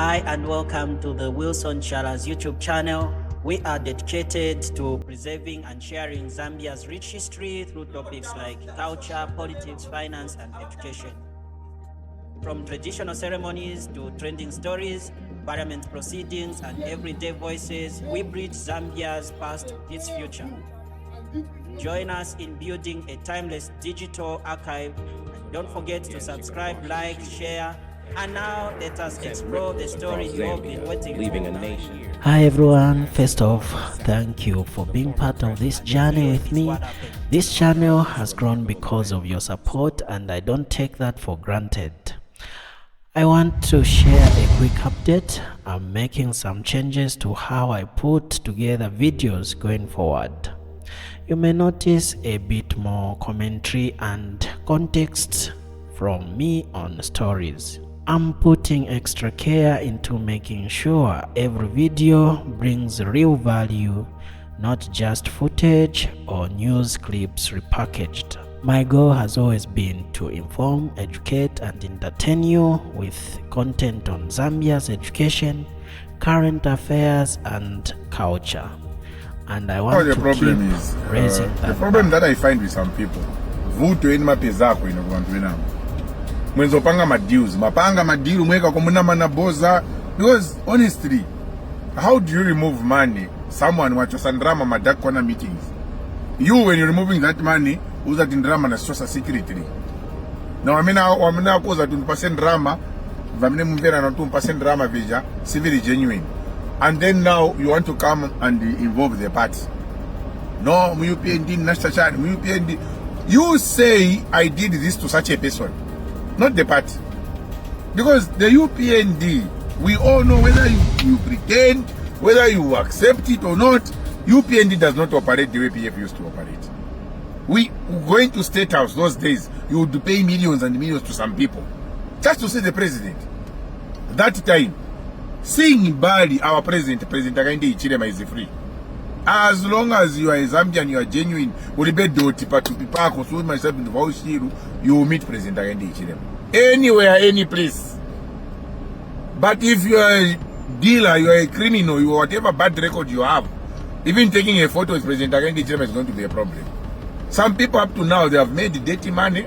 Hi and welcome to the Wilson Chala's YouTube channel. We are dedicated to preserving and sharing Zambia's rich history through topics like culture, politics, finance, and education. From traditional ceremonies to trending stories, parliament proceedings, and everyday voices, we bridge Zambia's past to its future. Join us in building a timeless digital archive. And don't forget to subscribe, like, share, and now let us explore the story you've been waiting for. Hi everyone, first off, thank you for being part of this journey with me. This channel has grown because of your support and I don't take that for granted. I want to share a quick update. I'm making some changes to how I put together videos going forward. You may notice a bit more commentary and context from me on stories. I'm putting extra care into making sure every video brings real value, not just footage or news clips repackaged. My goal has always been to inform, educate, and entertain you with content on Zambia's education, current affairs, and culture. And I want to keep raising that. The problem that I find with some people, mwenzopanga madeals mapanga madilu mweka komuna manaboza, because honestly, how do you remove money someone wachosa ndrama madak kwana meetings? You, when you're removing that money, uza tindrama na sosa secretly. Na wamena kuza tunpase ndrama vamine mvera na tunpase ndrama veja civil genuine, and then now you want to come and involve the party. No, UPND national UPND. You say I did this to such a person, not the party. Because the UPND, we all know, whether you pretend, whether you accept it or not, UPND does not operate the way PF used to operate. We going to State House those days, you would pay millions and millions to some people just to see the president. That time, seeing Bali, our president, President Hakainde Hichilema, is free. As long as you are a Zambian, you are genuine, you will meet President Hakainde Hichilema. Anywhere, any place. But if you are a dealer, you are a criminal, you are whatever bad record you have, even taking a photo with President Hakainde Hichilema is going to be a problem. Some people up to now, they have made dirty money,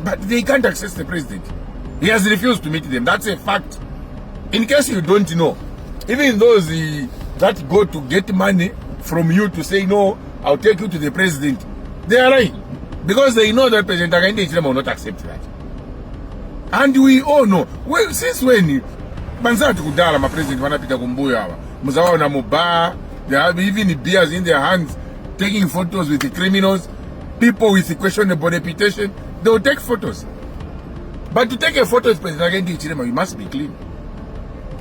but they can't access the president. He has refused to meet them. That's a fact. In case you don't know, even those that go to get money from you to say, no, I'll take you to the president, they are lying. Because they know that President Hakainde Hichilema will not accept that. And we all know, well, since when Manzatu Kudala, my president, Wanapita Kumbuya, Muzawa na Muba, they have even beers in their hands, taking photos with the criminals, people with questionable reputation, they will take photos. But to take a photo with President Hakainde Hichilema, you must be clean.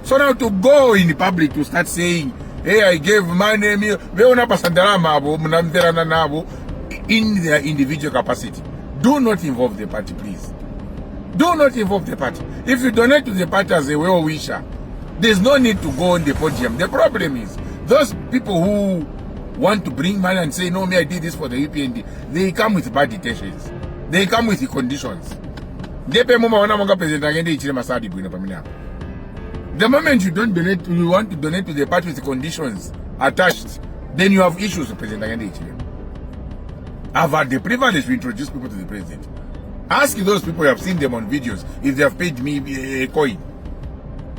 So now to go in the public to start saying, hey, I gave my name, in their individual capacity. Do not involve the party, please. Do not involve the party. If you donate to the party as a well-wisher, there's no need to go on the podium. The problem is, those people who want to bring money and say, no, me, I did this for the UPND, they come with bad intentions. They come with the conditions. The moment you don't donate, you want to donate to the party with the conditions attached, then you have issues with President Hakainde Hichilema. I've had the privilege to introduce people to the president. Ask those people, you have seen them on videos, if they have paid me a coin.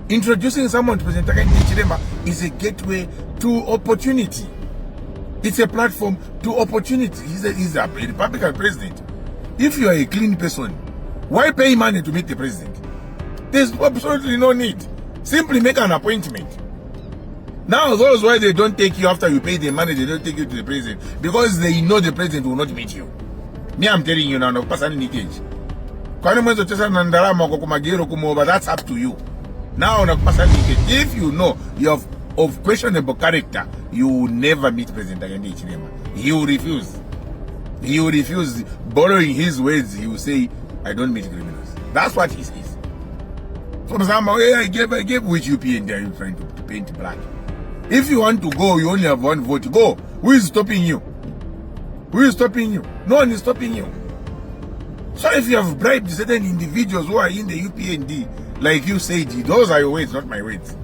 Introducing someone to President Hakainde Hichilema is a gateway to opportunity. It's a platform to opportunity. He's a Republican president. If you are a clean person, why pay money to meet the president? There's absolutely no need. Simply make an appointment. Now, those why they don't take you after you pay the money, they don't take you to the president, because they know the president will not meet you. Me, I'm telling you now, no person in cage. That's up to you. Now, if you know you have of questionable character, you will never meet President Hakainde Hichilema. He will refuse. He will refuse. Borrowing his words, he will say, I don't meet criminals. That's what he says. For example, I gave which UPND are you trying to paint black? If you want to go, you only have one vote. Go. Who is stopping you? Who is stopping you? No one is stopping you. So if you have bribed certain individuals who are in the UPND, like you said, those are your words, not my words.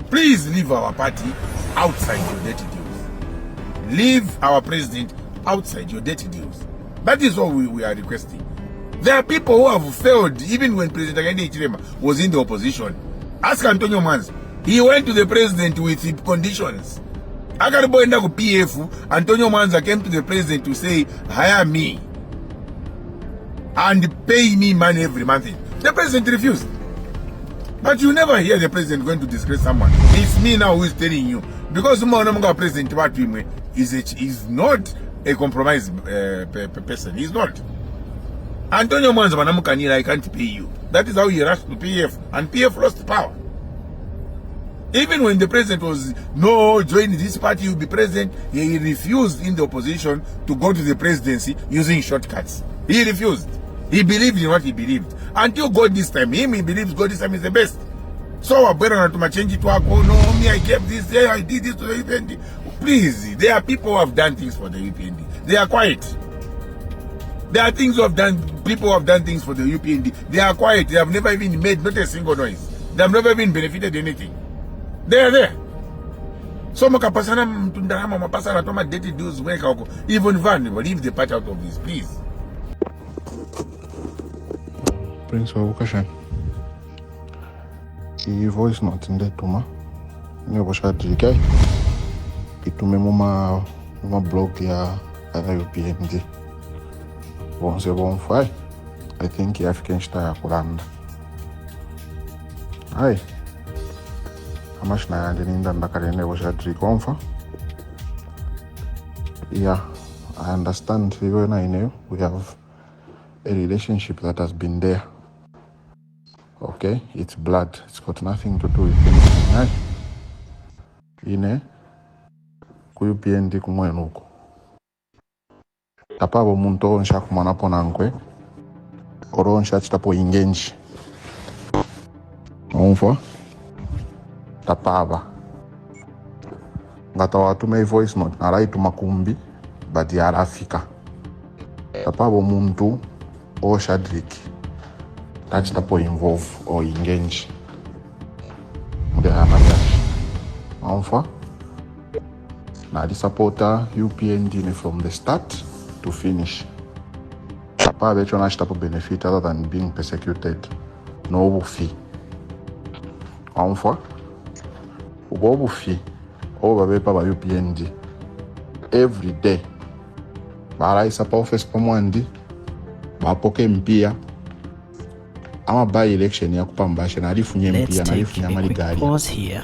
Please leave our party outside your dirty deals. Leave our president outside your dirty deals. That is all we are requesting. There are people who have failed even when President Hakainde Hichilema was in the opposition. Ask Antonio Mwanza. He went to the president with conditions. Akariboenda ku PF, Antonio Mwanza came to the president to say, hire me and pay me money every month. The president refused. But you never hear the president going to disgrace someone. It's me now who is telling you. Because the president is not a compromised person. He's not. Antonio Mwanza Manamukanira, I can't pay you. That is how he rushed to PF. And PF lost power. Even when the president was, no, join this party, you'll be president, he refused in the opposition to go to the presidency using shortcuts. He refused. He believed in what he believed. Until God this time, he believes God this time is the best. So I better not to change it to no, me, I gave this, I did this to the UPND. Please, there are people who have done things for the UPND. They are quiet. There are things who have done, people who have done things for the UPND. They are quiet. They have never even made not a single noise. They have never even benefited anything. They are there. So makapasana mtundarama mapasana toma dirty deals weka huko. Even Van will leave the part out of this, please. Prince Wabukashan. I voice note ndetuma. Nebo Shadrick. Itume muma blog ya UPND. Bonse bonfai. I think you have ya kulanda. Hai. Amashna yandininda ndakarene bo Shadrick onfa. Yeah, I understand we have a relationship that has been there. Okay, it's blood. It's got nothing to do with anything. Ine ku UPND kumwenuko. Tapabo muntu onsha kumana ponankwe. Oronsha chitapo ingenji. Onfa. Tapaba. Ngata watume voice note na raitu makumbi badi ya Afrika. Tapabo muntu o Shadrick. Tachitapo involve or engage. Mude hamayashi. Onfa. Na di supporter UPND from the start to finish. Tapa becho na chitapo benefit other than being persecuted. No fee. Onfa. Ugo fee. Over paper by UPND. Every day. Baraisa pa office pamwandi. Bapoke mpia. Ama by election ya kupambasha na alifunye mpia na alifunye maligari. Pause here.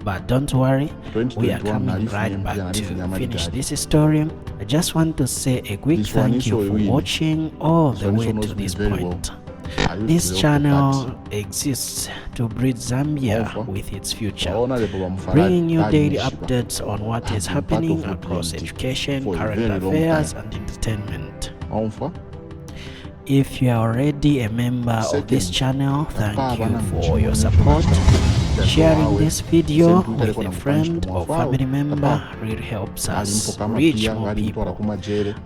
But don't worry, we are coming right back to finish this story. I just want to say a quick thank you for watching all the way to this point. This channel exists to bridge Zambia with its future, bringing you daily updates on what is happening across education, current affairs, and entertainment. If you are already a member of this channel, thank you for your support. Sharing this video with a friend or family member really helps us reach more people.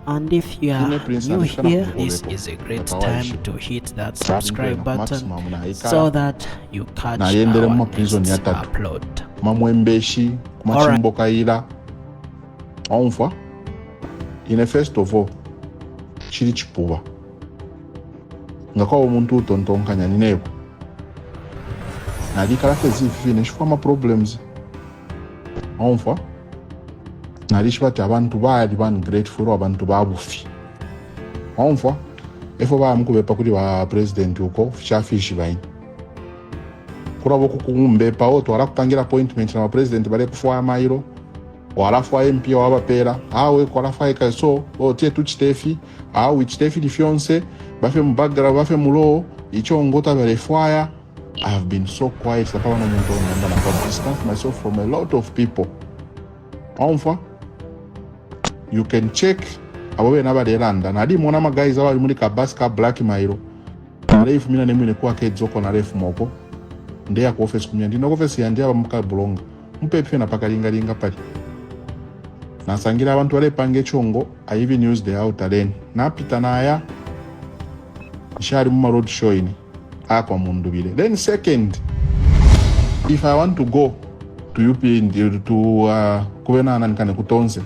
And if you are new here, this is a great time to hit that subscribe button so that you catch our next upload. Alright. First of all, chiri chipuba. Ngakawa umuntu utontonkanya nineko. Nali kala finish for my problems. Onfa. Nali shibati abantu bali grateful abantu babufi. Onfa. Efo ba mukube pakuli wa president uko chafishi bayi. Kurabo kukumbe pa oto ala kupangira appointment na president bale kufwa mairo. Wala fwa MP wa bapera. Awe kwa fa ikaso o tie tu chitefi. Awe chitefi di fiance. Bafe mbagra bafe mulo. Icho ngota bale fwaya. I have been so quiet. I've distanced myself from a lot of people. You can check abawe nabaderanda. Nadi mona guys abali muri kabaska black mairo. Narefu mina nemune kwa kedzoko narefu moko. Ndeya ku office kumyandi no office yandi abamuka bulonga. Mpepe na pakalinga pali. Nasangira abantu bale pange chongo. I even use the outer lane. Napita naya. Shari muma road show ini. akwa mundubile. Then second, if I want to go to UPND to kuwena ananikane kutonse,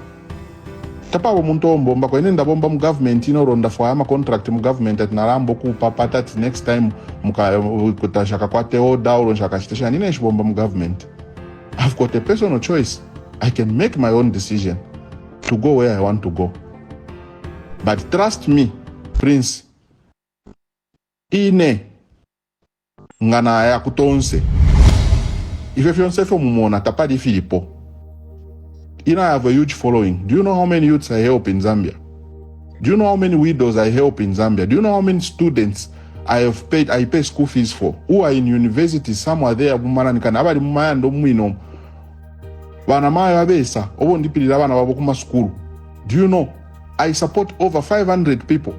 tapabo muntu ombomba kwa nenda bomba mu government ronda for ama contract mu government at narambo ku papata at next time kutashaka kwate oda uro nshaka chitasha nina ishibomba mu government. I've got a personal choice. I can make my own decision to go where I want to go. But trust me, Prince, ine ngana ya kutonse ife fiance fo mumona tapadi Filipo. I have a huge following. Do you know how many youths I help in Zambia? Do you know how many widows I help in Zambia? Do you know how many students I pay school fees for? Who are in university somewhere there bumana nikana abali mumaya ndo mwino. Wana maya wabesa obo ndipilira bana babo kuma school. Do you know I support over 500 people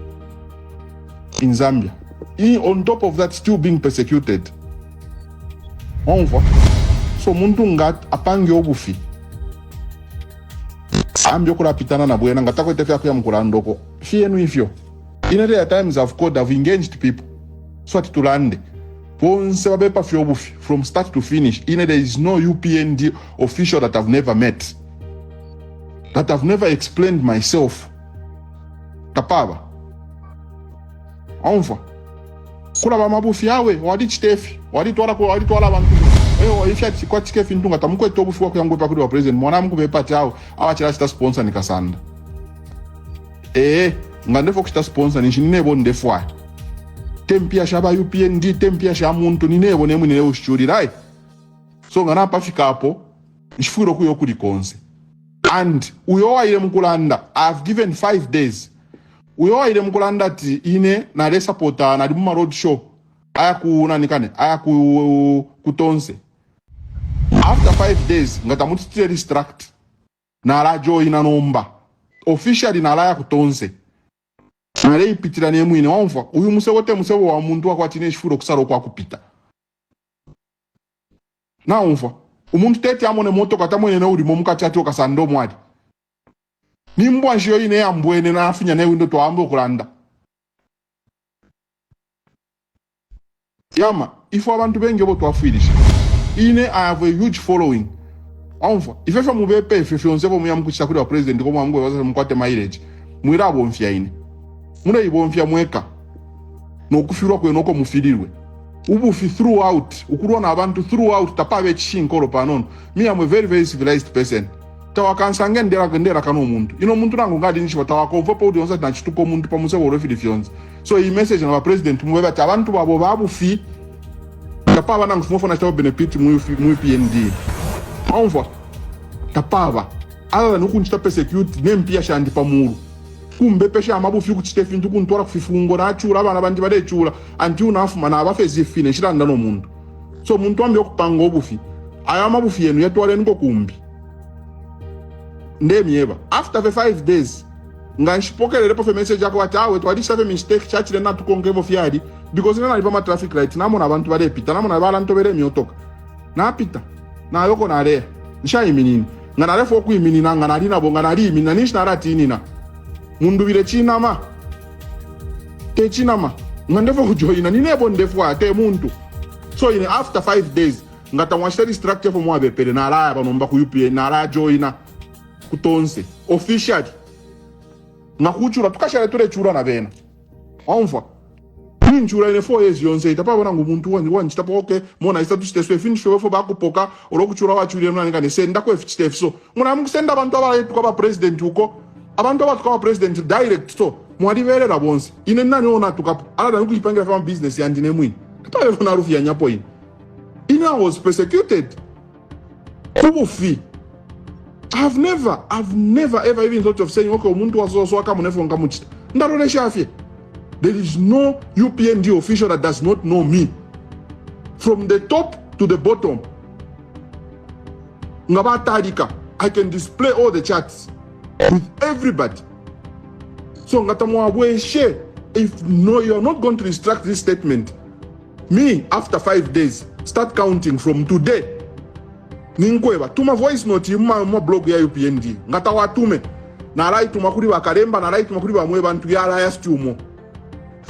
in Zambia. On top of that, still being persecuted. So muntu ngat apange obufi. Ambyo kula pitana na bwena ngatako itefya kuya mkulandoko. Fienu ifyo. In the times I've engaged people. So ati tulande. Ponse wabepa fyo obufi from start to finish. There is no UPND official that I've never met. That I've never explained myself. Tapaba. Onfa. Kula ba mabufi yawe wadi chitefi wadi twala bantu ifya kwa chikefi ntunga tamukwe tobufi wa kuyangwe pakuri wa president mwana mku bepa chao awachira chita sponsor ni Kasanda ngandefo kuchita sponsor ni nebo ndefwa tempia shaba UPND tempia sha muntu ni nebo nemu nile ushuri right. So ngana pafika hapo nshifuro kuyo kulikonse and uyowa ile mkulanda I've given 5 days. Uyo ile mkulanda ti ine na re supporta na dimuma road show aya kutonse. After 5 days ngata mutitire distract na rajo ina nomba officially na raya kutonse na re ipitira ne mwine wamfa uyu musewo wa muntu akwatine shifuro kusaro kwa kupita na umfa umuntu tete amone moto katamone na urimo mukachati okasando mwadi nimbwa njiyo ine ya mbwene na afinya na windo to ambo kulanda yama ifo abantu benge bo twafilisha ine I have a huge following onfa ifefa mubepe ifefonse bo muyamkuchisa kuri wa president ko mwamgwe waza mkwate mileage mwira bomfya ine muna ibomfya mweka no kufirwa kwe noko mufilirwe ubufi throughout ukurona abantu throughout tapabe chinkolo panono. Me am a very very civilized person. Tawakansange ndera kano muntu muntu nangu ngadi nichi batawakomva podi onza na chituko muntu pamuse wo refilifyons. So i message na president mweba abantu babo babufi tapaba nangu fumofo na chabo benefit mu UPND onva tapaba ala nukunchita persecute nempia shandi pamuru kumbe pesha amabufi kuchitefi ntu kuntwara kufifungo na achura abana bandi badechura anti unafuma na abafezi fine shiranda no muntu. So muntu ambe okupanga obufi aya mabufi yenu yatwale nko kumbi ndemieba after the 5 days nganshipokele lepo fe message yako watawe twadisha fe mistake chachile na tukongevo fiadi because nena lipa ma traffic light namo na abantu bale pita namo na bala ntobere miotoka na pita na yoko na re nisha iminini ngana refo ku iminina ngana lina bonga na li iminina nishna rati inina mundu bile chinama te chinama ngandefo kujoina ninebo ndefo ate muntu. So in after 5 days ngata mwashita distract fo mwabe pele na raya banomba ku UPN na raya joina kutonse officially ngakuchura tukashara ture chura na bena onfa ninchura ine 4 years yonse itapa bona ngumuntu wani chitapa okay mona isa tuchiteswe finish fo bakupoka olokuchura wachuri mwana ngane senda ko FTF. So muna mkusenda abantu abale kwa president uko abantu abatuka president direct so mwaliverera bonse ine nani ona tukapo ala nukulipangira fama business yandine mwini tapa fona rufi ya nyapo ine was persecuted kubufi. I've never ever even thought of saying okay umuntu waso waka munefo ngamuchita ndarole shafye. There is no UPND official that does not know me from the top to the bottom. Ngabatarika I can display all the chats with everybody. So ngatamwa weshe if no you're not going to retract this statement, me after 5 days start counting from today. Ninkweba tuma voice note mu blog ya UPND ngata watume na right tumakuri bakaremba na right tumakuri bamwe bantu ya alliance tumo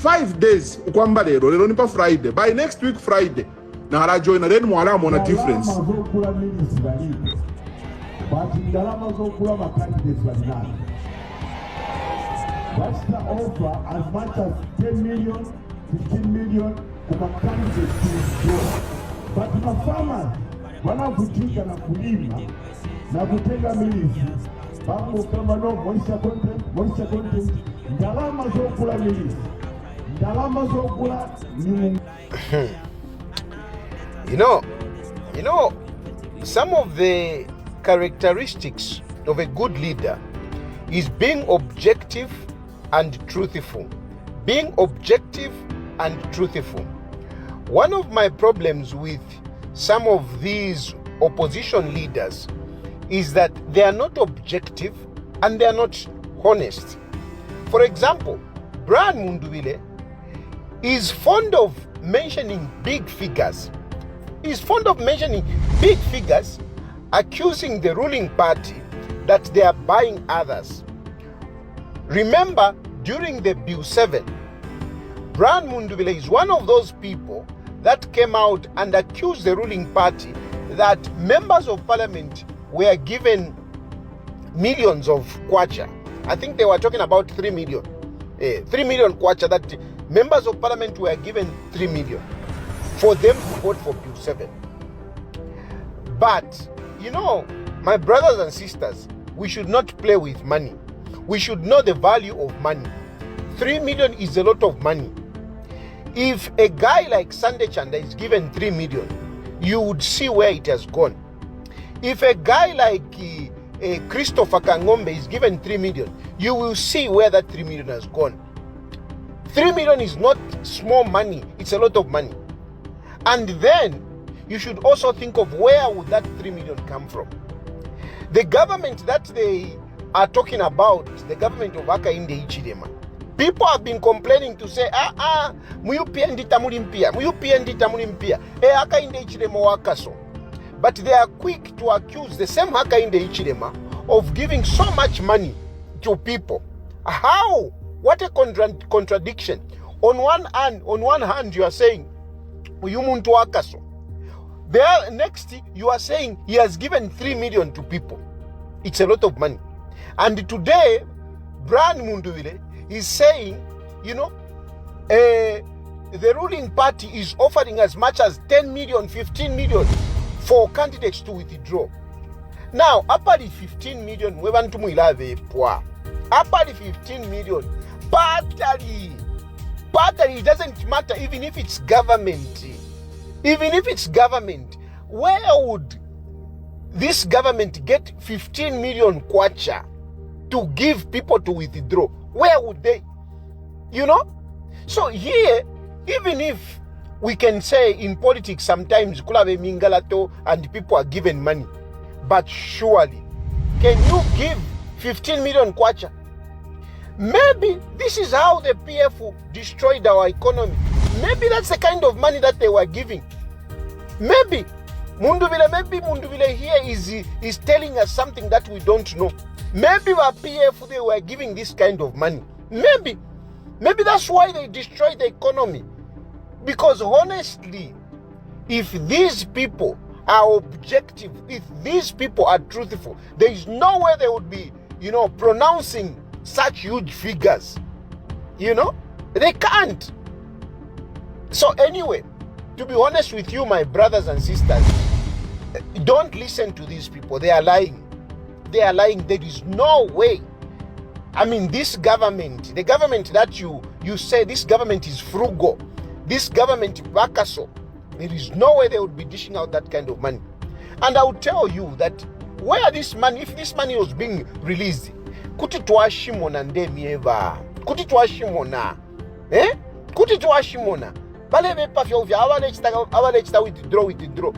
5 days ukwamba lero nipa Friday, by next week Friday na hala join then mwala mona difference. What's the offer as much as 10 million, 15 million kwa candidates to grow. But the farmers wanavutika na kulima na kutenga milizi bango kama no moisture content ndalama zokula milizi ndalama zokula ni you know some of the characteristics of a good leader is being objective and truthful. Being objective and truthful. One of my problems with some of these opposition leaders is that they are not objective and they are not honest. For example, Brian Mundubile is fond of mentioning big figures. He's fond of mentioning big figures, accusing the ruling party that they are buying others. Remember, during the Bill 7, Brian Mundubile is one of those people that came out and accused the ruling party that members of parliament were given millions of kwacha. I think they were talking about 3 million. 3 million kwacha, that members of parliament were given 3 million for them to vote for Bill 7. But, you know, my brothers and sisters, we should not play with money. We should know the value of money. 3 million is a lot of money. If a guy like Sunday Chanda is given 3 million, you would see where it has gone. If a guy like Christopher Kangombe is given 3 million, you will see where that 3 million has gone. 3 million is not small money, it's a lot of money. And then you should also think of where would that 3 million come from. The government that they are talking about, the government of Hakainde Hichilema, people have been complaining to say, mu UPND tamulimpia, Hakainde Hichilema wakaso. But they are quick to accuse the same Hakainde Hichilema of giving so much money to people. How? What a contradiction. On one hand you are saying, uyu muntu wakaso. There next you are saying he has given 3 million to people. It's a lot of money. And today, Brian Mundubile is saying, you know, the ruling party is offering as much as 10 million, 15 million for candidates to withdraw. Now, after the 15 million, we want to muilave poa. After the 15 million, partly, it doesn't matter even if it's government. Even if it's government, where would this government get 15 million kwacha to give people to withdraw? Where would they? You know? So here, even if we can say in politics sometimes kulabe mingalato and people are given money, but surely, can you give 15 million kwacha? Maybe this is how the PF destroyed our economy. Maybe that's the kind of money that they were giving. Maybe Mundubile here is telling us something that we don't know. Maybe our PF, they were giving this kind of money. Maybe that's why they destroyed the economy. Because honestly, if these people are objective, if these people are truthful, there is no way they would be, you know, pronouncing such huge figures. You know, they can't. So anyway, to be honest with you, my brothers and sisters, don't listen to these people. They are lying. They are lying. There is no way. I mean, this government, the government that you say this government is frugal, this government bakaso, there is no way they would be dishing out that kind of money. And I will tell you that where this money, if this money was being released, kuti tuashimona ndemieva, kuti tuashimona, kuti tuashimona, balebe pafyo vya awalechita withdraw.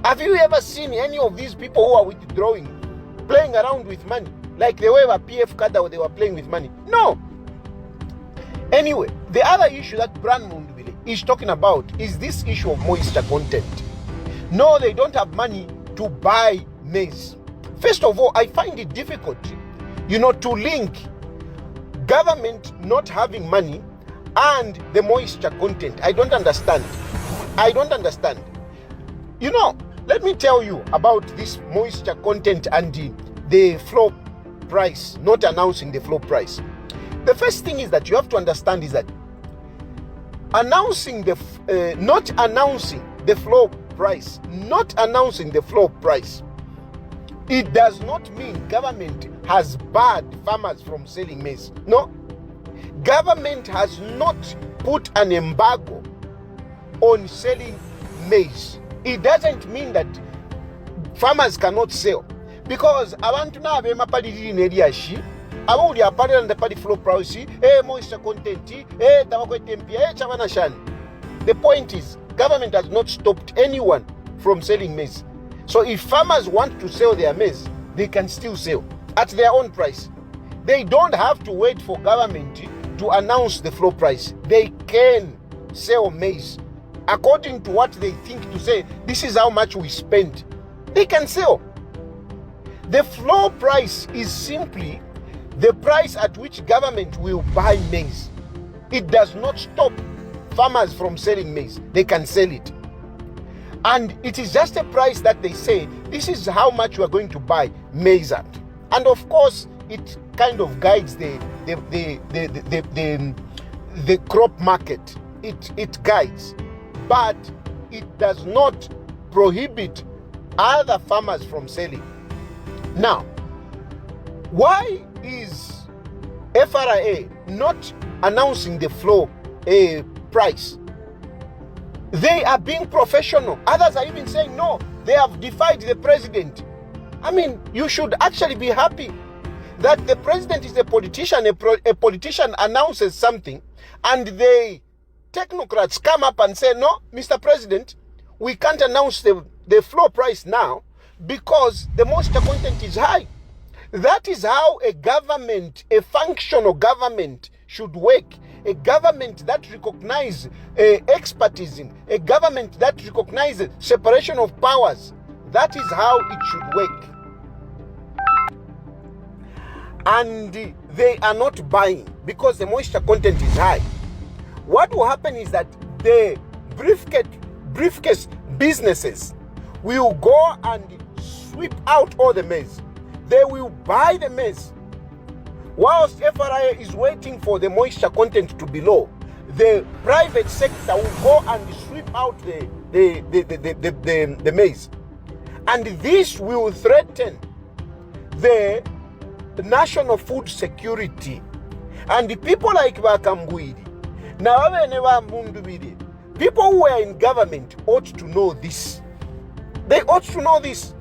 Have you ever seen any of these people who are withdrawing, playing around with money? Like the way a PF Kada, they were playing with money? No. Anyway, the other issue that Brian Mundubile is talking about is this issue of moisture content. No, they don't have money to buy maize. First of all, I find it difficult, you know, to link government not having money and the moisture content. I don't understand. You know, let me tell you about this moisture content and the floor price, not announcing the floor price. The first thing is that you have to understand is that not announcing the floor price, it does not mean government has barred farmers from selling maize. No, government has not put an embargo on selling maize. It doesn't mean that farmers cannot sell, because abantu na abema pali in area shi abuli apale and the pali flow price moisture content tabako tempia chavana shan. The point is, government has not stopped anyone from selling maize. So if farmers want to sell their maize, they can still sell at their own price. They don't have to wait for government to announce the floor price. They can sell maize according to what they think to say. This is how much we spend. They can sell. The floor price is simply the price at which government will buy maize. It does not stop farmers from selling maize. They can sell it. And it is just a price that they say, this is how much we are going to buy maize at. And of course, it kind of guides the crop market. It guides, but it does not prohibit other farmers from selling. Now, why is FRA not announcing the floor price? They are being professional. Others are even saying, no, they have defied the president. I mean, you should actually be happy that the president is a politician. A politician announces something and the technocrats come up and say, no, Mr. President, we can't announce the floor price now because the moisture content is high. That is how a government, a functional government should work. A government that recognizes expertise, a government that recognizes separation of powers. That is how it should work. And they are not buying because the moisture content is high. What will happen is that the briefcase businesses will go and sweep out all the maize. They will buy the maize. Whilst FRA is waiting for the moisture content to be low, the private sector will go and sweep out the maize. And this will threaten the national food security. And the people like Bakambwidi, people who are in government ought to know this. They ought to know this.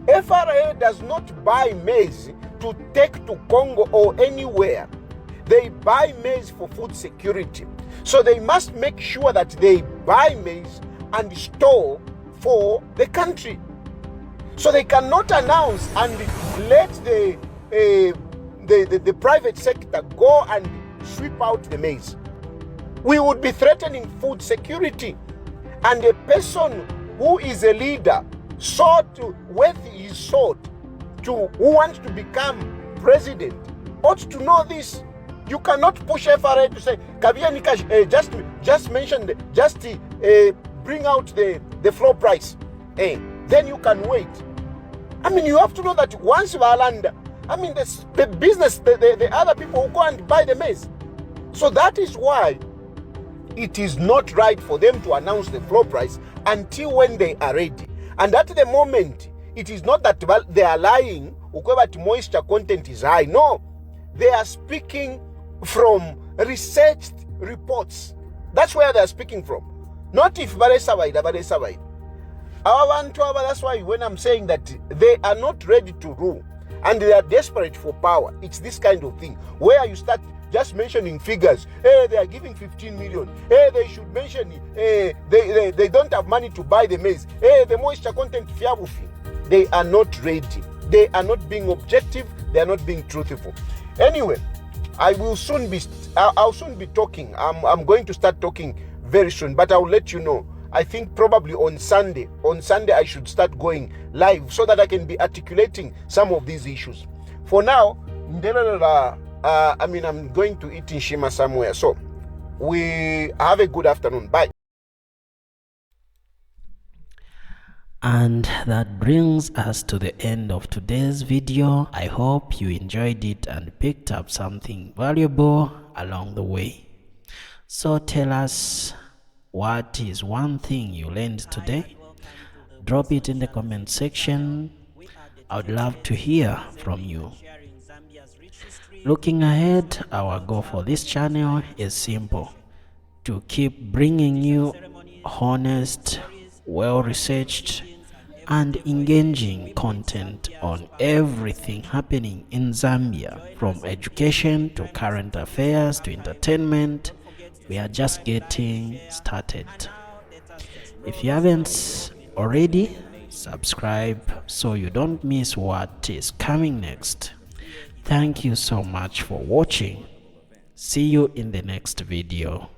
FRA does not buy maize to take to Congo or anywhere. They buy maize for food security. So they must make sure that they buy maize and store for the country. So they cannot announce and let the private sector go and sweep out the maize. We would be threatening food security. And a person who is a leader, worth his salt, who wants to become president, ought to know this. You cannot push FRA to say, just bring out the floor price. Then you can wait. I mean, you have to know that once you are under, I mean, the business, the other people will go and buy the maize. So that is why it is not right for them to announce the floor price until when they are ready. And at the moment, it is not that they are lying, that moisture content is high. No, they are speaking from researched reports. That's where they are speaking from. Not if that's why when I'm saying that they are not ready to rule and they are desperate for power, it's this kind of thing where you start just mentioning figures. They are giving 15 million. They should mention they don't have money to buy the maize. The moisture content. They are not ready. They are not being objective. They are not being truthful. Anyway, I'll soon be talking. I'm going to start talking very soon, but I'll let you know. I think probably on Sunday I should start going live so that I can be articulating some of these issues. For now, I'm going to eat in Shima somewhere. So We have a good afternoon. Bye. And that brings us to the end of today's video. I hope you enjoyed it and picked up something valuable along the way. So tell us, what is one thing you learned today? Drop it in the comment section. I would love to hear from you. Looking ahead, our goal for this channel is simple: to keep bringing you honest, well-researched, and engaging content on everything happening in Zambia, from education to current affairs to entertainment. We are just getting started. If you haven't already, subscribe so you don't miss what is coming next. Thank you so much for watching. See you in the next video.